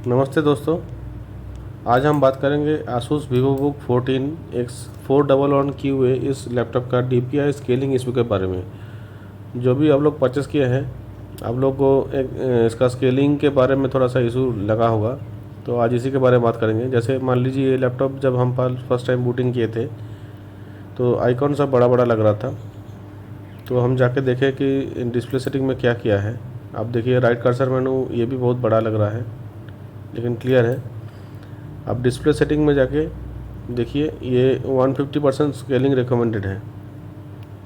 नमस्ते दोस्तों। आज हम बात करेंगे आसूस वीवोबुक 14 X 411QA इस लैपटॉप का DPI स्केलिंग इशू के बारे में। जो भी आप लोग परचेस किए हैं, आप लोग को इसका स्केलिंग के बारे में थोड़ा सा इशू लगा होगा, तो आज इसी के बारे में बात करेंगे। जैसे मान लीजिए ये लैपटॉप जब हम फर्स्ट टाइम बूटिंग किए थे तो आइकॉन सब बड़ा बड़ा लग रहा था, तो हम जाके देखें कि डिस्प्ले सेटिंग में क्या किया है। आप देखिए राइट कर्सर मेनू ये भी बहुत बड़ा लग रहा है लेकिन क्लियर है। अब डिस्प्ले सेटिंग में जाके देखिए ये 150% स्केलिंग रिकमेंडेड है।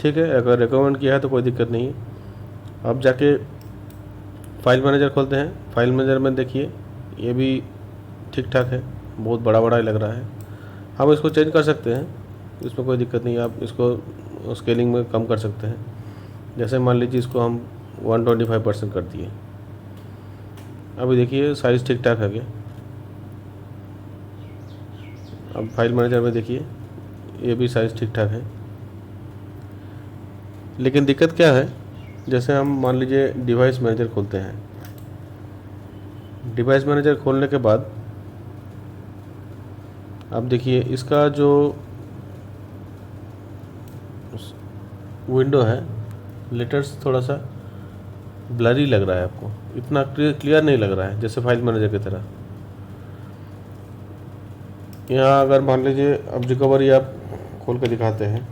ठीक है, अगर रिकमेंड किया है तो कोई दिक्कत नहीं है। अब जाके फाइल मैनेजर खोलते हैं। फाइल मैनेजर में देखिए ये भी ठीक ठाक है, बहुत बड़ा बड़ा लग रहा है। हम इसको चेंज कर सकते हैं, इसमें कोई दिक्कत नहीं है। आप इसको स्केलिंग में कम कर सकते हैं। जैसे मान लीजिए इसको हम 125% कर दिए। अभी देखिए साइज़ ठीक ठाक है। अब फाइल मैनेजर में देखिए ये भी साइज़ ठीक ठाक है, लेकिन दिक्कत क्या है। जैसे हम मान लीजिए डिवाइस मैनेजर खोलते हैं। डिवाइस मैनेजर खोलने के बाद अब देखिए इसका जो विंडो है, लेटर्स थोड़ा सा ब्लरी लग रहा है, आपको इतना क्लियर नहीं लग रहा है जैसे फाइल मैनेजर की तरह। यहाँ अगर मान लीजिए अब रिकवरी आप खोल के दिखाते हैं,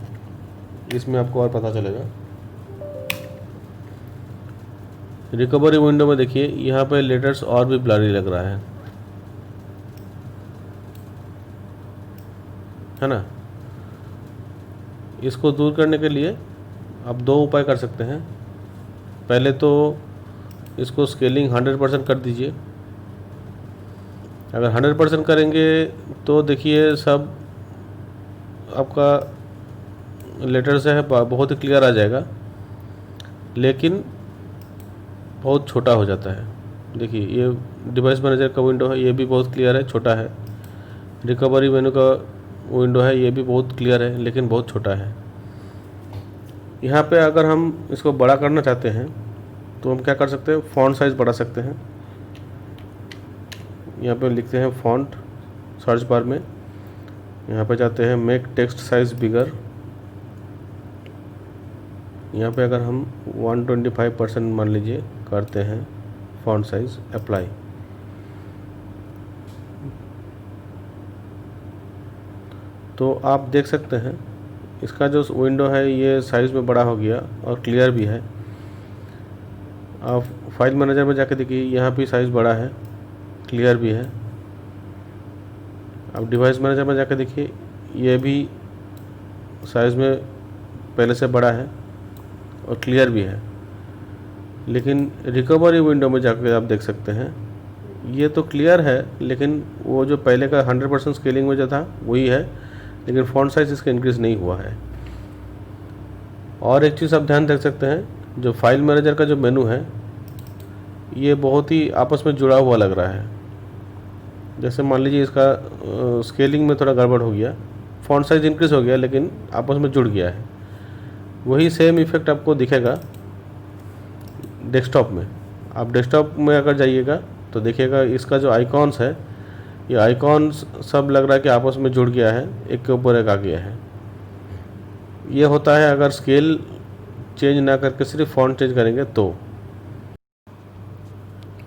इसमें आपको और पता चलेगा। रिकवरी विंडो में देखिए यहाँ पे लेटर्स और भी ब्लरी लग रहा है ना। इसको दूर करने के लिए आप दो उपाय कर सकते हैं। पहले तो इसको स्केलिंग 100% कर दीजिए। अगर 100% करेंगे तो देखिए सब आपका लेटर्स है बहुत ही क्लियर आ जाएगा, लेकिन बहुत छोटा हो जाता है। देखिए ये डिवाइस मैनेजर का विंडो है, ये भी बहुत क्लियर है, छोटा है। रिकवरी मेनू का विंडो है, ये भी बहुत क्लियर है लेकिन बहुत छोटा है। यहाँ पे अगर हम इसको बड़ा करना चाहते हैं तो हम क्या कर सकते हैं, फ़ॉन्ट साइज़ बढ़ा सकते हैं। यहाँ पे लिखते हैं फ़ॉन्ट सर्च बार में, यहाँ पे जाते हैं मेक टेक्स्ट साइज़ बिगर। यहाँ पे अगर हम 125% मान लीजिए करते हैं फ़ॉन्ट साइज़, अप्लाई। तो आप देख सकते हैं इसका जो विंडो है ये साइज़ में बड़ा हो गया और क्लियर भी है। आप फाइल मैनेजर में जाके देखिए यहाँ भी साइज़ बड़ा है, क्लियर भी है। अब डिवाइस मैनेजर में जाके देखिए ये भी साइज़ में पहले से बड़ा है और क्लियर भी है। लेकिन रिकवरी विंडो में जाकर आप देख सकते हैं ये तो क्लियर है, लेकिन वो जो पहले का 100% स्केलिंग में जो था वही है, लेकिन फ़ॉन्ट साइज़ इसका इंक्रीज़ नहीं हुआ है। और एक चीज़ आप ध्यान रख सकते हैं, जो फाइल मैनेजर का जो मेनू है ये बहुत ही आपस में जुड़ा हुआ लग रहा है। जैसे मान लीजिए इसका स्केलिंग में थोड़ा गड़बड़ हो गया, फ़ॉन्ट साइज़ इंक्रीज़ हो गया लेकिन आपस में जुड़ गया है। वही सेम इफ़ेक्ट आपको दिखेगा डेस्कटॉप में। आप डेस्कटॉप में अगर जाइएगा तो देखिएगा इसका जो आइकॉन्स है, ये आइकॉन्स सब लग रहा है कि आपस में जुड़ गया है, एक के ऊपर एक आ गया है। ये होता है अगर स्केल चेंज ना करके सिर्फ फ़ॉन्ट चेंज करेंगे तो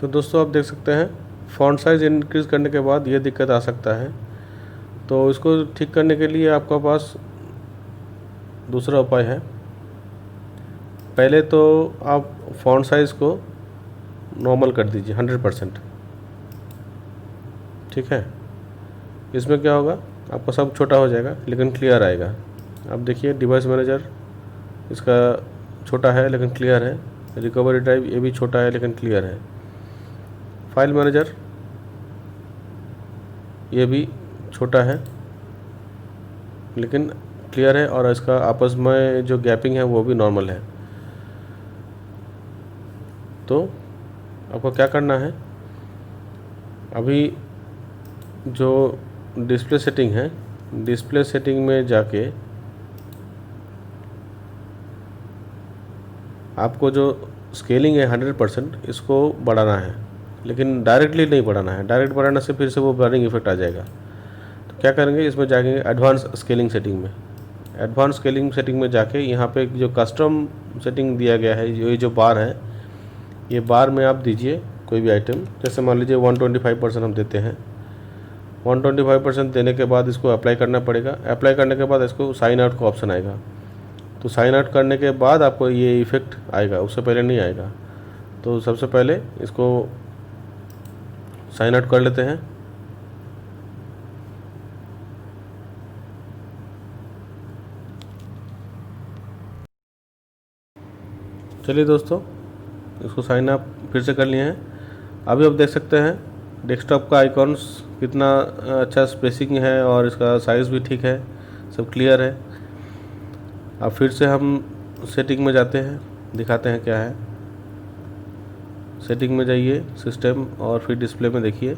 दोस्तों आप देख सकते हैं फ़ॉन्ट साइज़ इंक्रीज़ करने के बाद ये दिक्कत आ सकता है। तो इसको ठीक करने के लिए आपके पास दूसरा उपाय है। पहले तो आप फ़ॉन्ट साइज़ को नॉर्मल कर दीजिए 100%। ठीक है, इसमें क्या होगा, आपका सब छोटा हो जाएगा लेकिन क्लियर आएगा। अब देखिए डिवाइस मैनेजर इसका छोटा है लेकिन क्लियर है। रिकवरी ड्राइव ये भी छोटा है लेकिन क्लियर है। फाइल मैनेजर ये भी छोटा है लेकिन क्लियर है, और इसका आपस में जो गैपिंग है वो भी नॉर्मल है। तो आपको क्या करना है, अभी जो डिस्प्ले सेटिंग है, डिस्प्ले सेटिंग में जाके आपको जो स्केलिंग है 100% इसको बढ़ाना है। लेकिन डायरेक्टली नहीं बढ़ाना है। डायरेक्ट बढ़ाने से फिर से वो ब्लरिंग इफेक्ट आ जाएगा। तो क्या करेंगे, इसमें जाएंगे एडवांस स्केलिंग सेटिंग में। एडवांस स्केलिंग सेटिंग में जाके यहाँ पे जो कस्टम सेटिंग दिया गया है, ये जो बार है, ये बार में आप दीजिए कोई भी आइटम। जैसे मान लीजिए 125% हम देते हैं। 125% देने के बाद इसको अप्लाई करना पड़ेगा। अप्लाई करने के बाद इसको साइन आउट का ऑप्शन आएगा। तो साइन आउट करने के बाद आपको ये इफ़ेक्ट आएगा, उससे पहले नहीं आएगा। तो सबसे पहले इसको साइन आउट कर लेते हैं। चलिए दोस्तों, इसको साइन अप फिर से कर लिए हैं। अभी आप देख सकते हैं डेस्कटॉप का आइकॉन्स कितना अच्छा स्पेसिंग है और इसका साइज़ भी ठीक है, सब क्लियर है। अब फिर से हम सेटिंग में जाते हैं, दिखाते हैं क्या है। सेटिंग में जाइए, सिस्टम, और फिर डिस्प्ले में देखिए।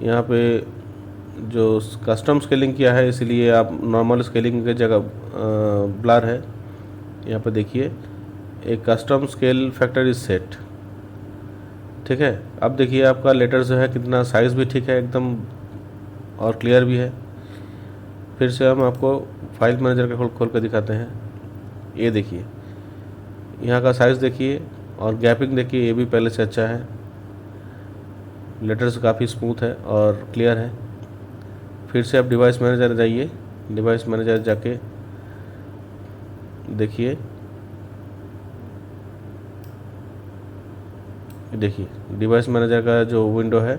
यहाँ पे जो कस्टम स्केलिंग किया है, इसलिए आप नॉर्मल स्केलिंग की जगह ब्लर है। यहाँ पे देखिए एक custom scale factor is set, ठीक है। अब देखिए आपका लेटर जो है कितना साइज़ भी ठीक है एकदम, और क्लियर भी है। फिर से हम आपको फाइल मैनेजर का खोल कर दिखाते हैं। ये देखिए यहाँ का साइज़ देखिए, और गैपिंग देखिए, ये भी पहले से अच्छा है। लेटर्स काफ़ी स्मूथ है और क्लियर है। फिर से आप डिवाइस मैनेजर जाइए, डिवाइस मैनेजर जाके देखिए, डिवाइस मैनेजर का जो विंडो है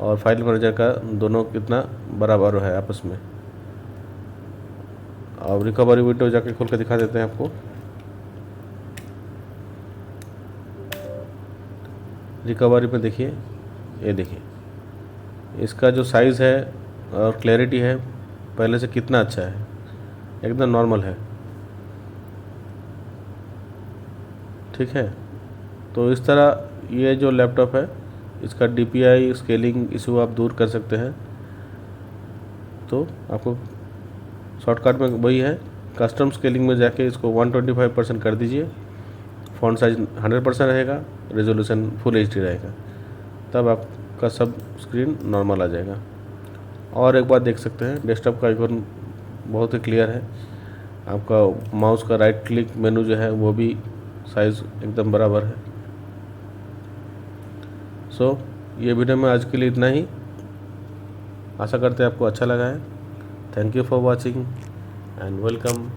और फाइल मैनेजर का दोनों कितना बराबर है आपस में। अब रिकवरी विंडो जाके खोल कर दिखा देते हैं आपको। रिकवरी में देखिए, ये देखिए इसका जो साइज़ है और क्लैरिटी है पहले से कितना अच्छा है, एकदम नॉर्मल है, ठीक है। तो इस तरह ये जो लैपटॉप है, इसका DPI स्केलिंग इशू आप दूर कर सकते हैं। तो आपको शॉर्टकट में वही है, कस्टम स्केलिंग में जाके इसको 125% कर दीजिए। फ़ॉन्ट साइज 100% रहेगा, रेजोल्यूशन फुल HD रहेगा, तब आपका सब स्क्रीन नॉर्मल आ जाएगा। और एक बात देख सकते हैं, डेस्कटॉप का आइकॉन बहुत ही क्लियर है। आपका माउस का राइट क्लिक मेनू जो है वो भी साइज़ एकदम बराबर है। सो ये वीडियो में आज के लिए इतना ही। आशा करते हैं आपको अच्छा लगा है। Thank you for watching and welcome.